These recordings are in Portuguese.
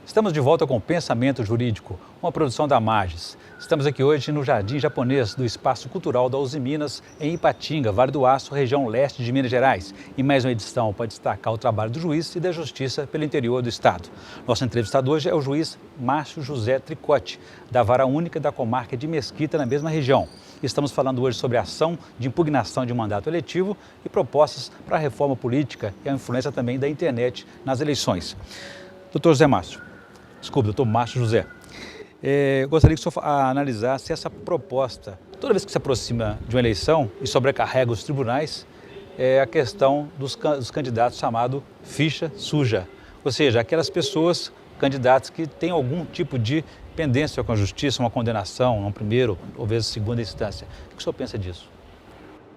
Estamos de volta com o Pensamento Jurídico, uma produção da Magis. Estamos aqui hoje no Jardim Japonês do Espaço Cultural da Uzi Minas, em Ipatinga, Vale do Aço, região leste de Minas Gerais. E mais uma edição para destacar o trabalho do juiz e da justiça pelo interior do estado. Nosso entrevistado hoje é o juiz Márcio José Tricotti, da Vara Única da Comarca de Mesquita, na mesma região. Estamos falando hoje sobre a ação de impugnação de mandato eletivo e propostas para a reforma política e a influência também da internet nas eleições. Doutor Márcio José, gostaria que o senhor analisasse essa proposta. Toda vez que se aproxima de uma eleição e sobrecarrega os tribunais, a questão dos candidatos chamado ficha suja. Ou seja, aquelas pessoas, candidatos que têm algum tipo de pendência com a justiça, uma condenação, uma primeira ou vezes segunda instância. O que o senhor pensa disso?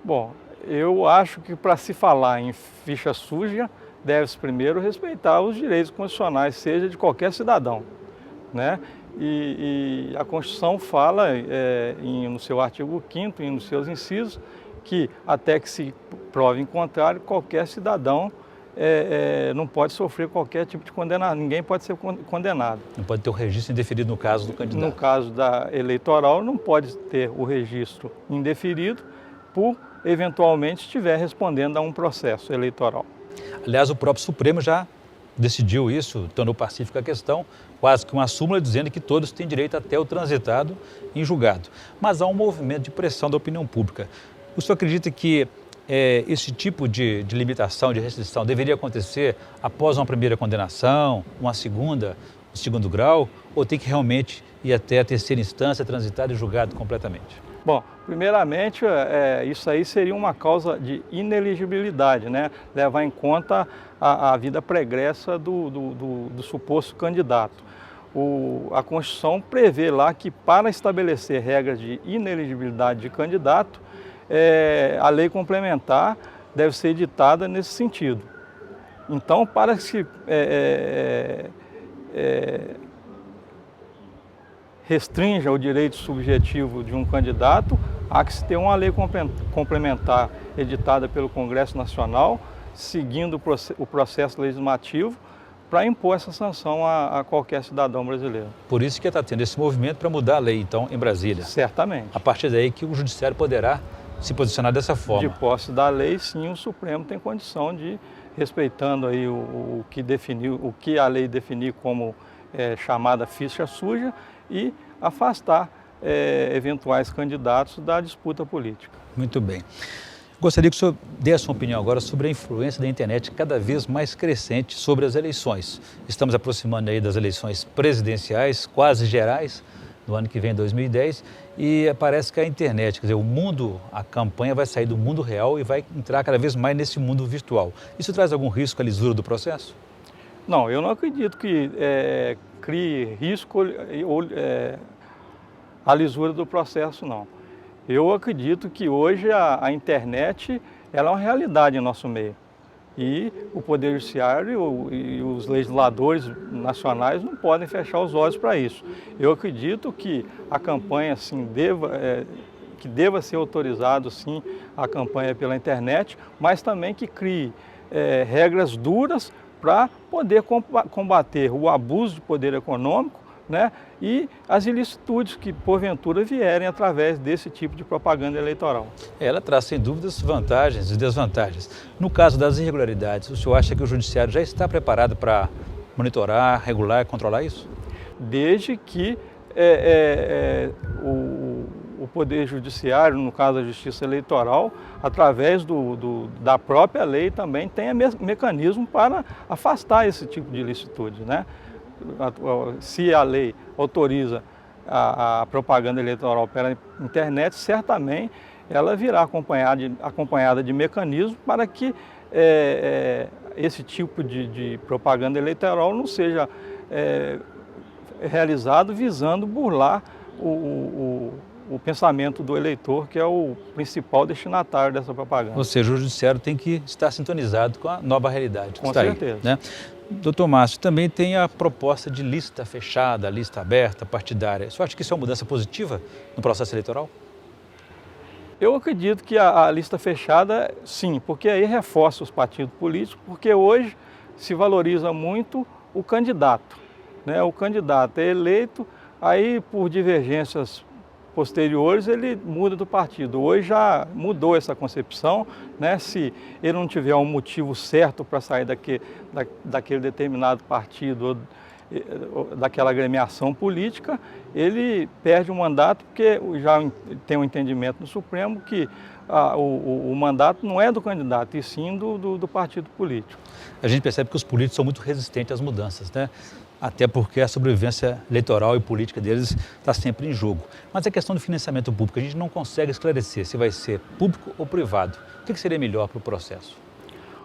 Bom, eu acho que para se falar em ficha suja, deve-se primeiro respeitar os direitos constitucionais, seja de qualquer cidadão, né? E a Constituição fala, no seu artigo 5º e nos seus incisos, que até que se prove em contrário, qualquer cidadão não pode sofrer qualquer tipo de condenação, ninguém pode ser condenado. Não pode ter o registro indeferido no caso do candidato. No caso da eleitoral, não pode ter o registro indeferido por, eventualmente, estiver respondendo a um processo eleitoral. Aliás, o próprio Supremo já decidiu isso, tornou pacífica a questão, quase que uma súmula dizendo que todos têm direito até o transitado em julgado. Mas há um movimento de pressão da opinião pública. O senhor acredita que esse tipo de limitação, de restrição, deveria acontecer após uma primeira condenação, uma segunda, um segundo grau, ou tem que realmente ir até a terceira instância, transitado e julgado completamente? Bom, primeiramente, isso aí seria uma causa de ineligibilidade, né? Levar em conta a vida pregressa do suposto candidato. A Constituição prevê lá que para estabelecer regras de ineligibilidade de candidato, a lei complementar deve ser editada nesse sentido. Então, para que restrinja o direito subjetivo de um candidato, há que se ter uma lei complementar editada pelo Congresso Nacional, seguindo o processo legislativo, para impor essa sanção a qualquer cidadão brasileiro. Por isso que está tendo esse movimento para mudar a lei, então, em Brasília. Certamente. A partir daí que o Judiciário poderá se posicionar dessa forma. De posse da lei, sim, o Supremo tem condição de, respeitando aí o que a lei definir como chamada ficha suja, e afastar eventuais candidatos da disputa política. Muito bem. Gostaria que o senhor desse uma opinião agora sobre a influência da internet cada vez mais crescente sobre as eleições. Estamos aproximando aí das eleições presidenciais, quase gerais, no ano que vem, 2010, e parece que a internet, quer dizer, a campanha vai sair do mundo real e vai entrar cada vez mais nesse mundo virtual. Isso traz algum risco à lisura do processo? Não, eu não acredito que crie risco à lisura do processo, não. Eu acredito que hoje a internet ela é uma realidade em nosso meio. E o Poder Judiciário e os legisladores nacionais não podem fechar os olhos para isso. Eu acredito que a campanha, sim, deva ser autorizado, sim, a campanha pela internet, mas também que crie regras duras para poder combater o abuso de poder econômico, né, e as ilicitudes que, porventura, vierem através desse tipo de propaganda eleitoral. Ela traz, sem dúvidas, vantagens e desvantagens. No caso das irregularidades, o senhor acha que o Judiciário já está preparado para monitorar, regular e controlar isso? Desde que o Poder Judiciário, no caso da Justiça Eleitoral, através da própria lei também tenha mecanismo para afastar esse tipo de ilicitude, né? Se a lei autoriza a propaganda eleitoral pela internet, certamente ela virá acompanhada de mecanismos para que esse tipo de propaganda eleitoral não seja realizado visando burlar o pensamento do eleitor, que é o principal destinatário dessa propaganda. Ou seja, o Judiciário tem que estar sintonizado com a nova realidade que com está certeza. aí, né? Doutor Márcio, também tem a proposta de lista fechada, lista aberta, partidária. Você acha que isso é uma mudança positiva no processo eleitoral? Eu acredito que a lista fechada, sim, porque aí reforça os partidos políticos, porque hoje se valoriza muito o candidato, né? O candidato é eleito, aí por divergências posteriores ele muda do partido. Hoje já mudou essa concepção, né? Se ele não tiver um motivo certo para sair daquele determinado partido ou daquela agremiação política, ele perde o mandato, porque já tem um entendimento no Supremo que o mandato não é do candidato, e sim do partido político. A gente percebe que os políticos são muito resistentes às mudanças, né? Até porque a sobrevivência eleitoral e política deles está sempre em jogo. Mas a questão do financiamento público, a gente não consegue esclarecer se vai ser público ou privado. O que seria melhor para o processo?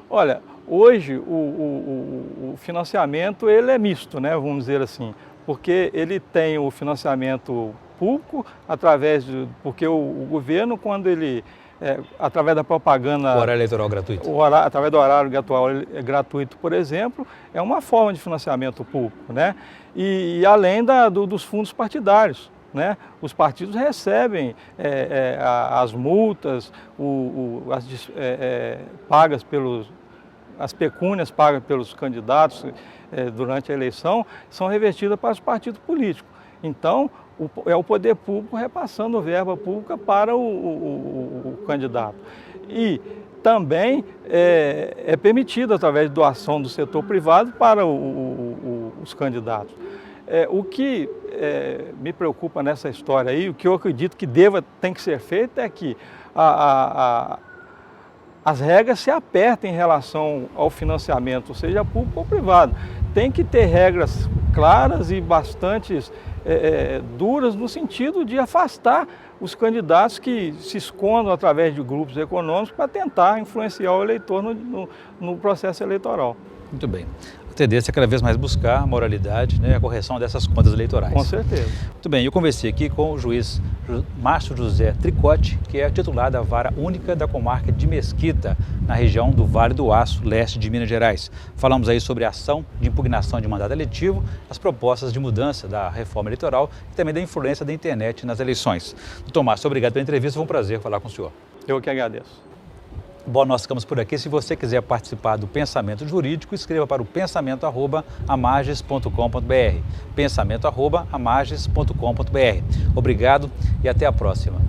Olha, hoje o financiamento ele é misto, né, vamos dizer assim, porque ele tem o financiamento público porque o governo, quando ele através da propaganda... O horário eleitoral gratuito. Através do horário gratuito, por exemplo, é uma forma de financiamento público, né? E além dos fundos partidários, né? Os partidos recebem as multas, as pecúnias pagas pelos candidatos durante a eleição, são revertidas para os partidos políticos. Então, é o poder público repassando verba pública para o candidato. E também é permitido, através de doação do setor privado, para os candidatos. O que me preocupa nessa história aí, o que eu acredito que tem que ser feito é que as regras se apertem em relação ao financiamento, seja público ou privado. Tem que ter regras claras e bastante duras no sentido de afastar os candidatos que se escondam através de grupos econômicos para tentar influenciar o eleitor no processo eleitoral. Muito bem. A tendência é cada vez mais buscar a moralidade, né, a correção dessas contas eleitorais. Com certeza. Muito bem, eu conversei aqui com o juiz Márcio José Tricotti, que é titular da Vara Única da Comarca de Mesquita, na região do Vale do Aço, leste de Minas Gerais. Falamos aí sobre a ação de impugnação de mandato eletivo, as propostas de mudança da reforma eleitoral e também da influência da internet nas eleições. Doutor Márcio, obrigado pela entrevista, foi um prazer falar com o senhor. Eu que agradeço. Bom, nós ficamos por aqui. Se você quiser participar do Pensamento Jurídico, escreva para o pensamento@amages.com.br. pensamento@amages.com.br. Obrigado e até a próxima.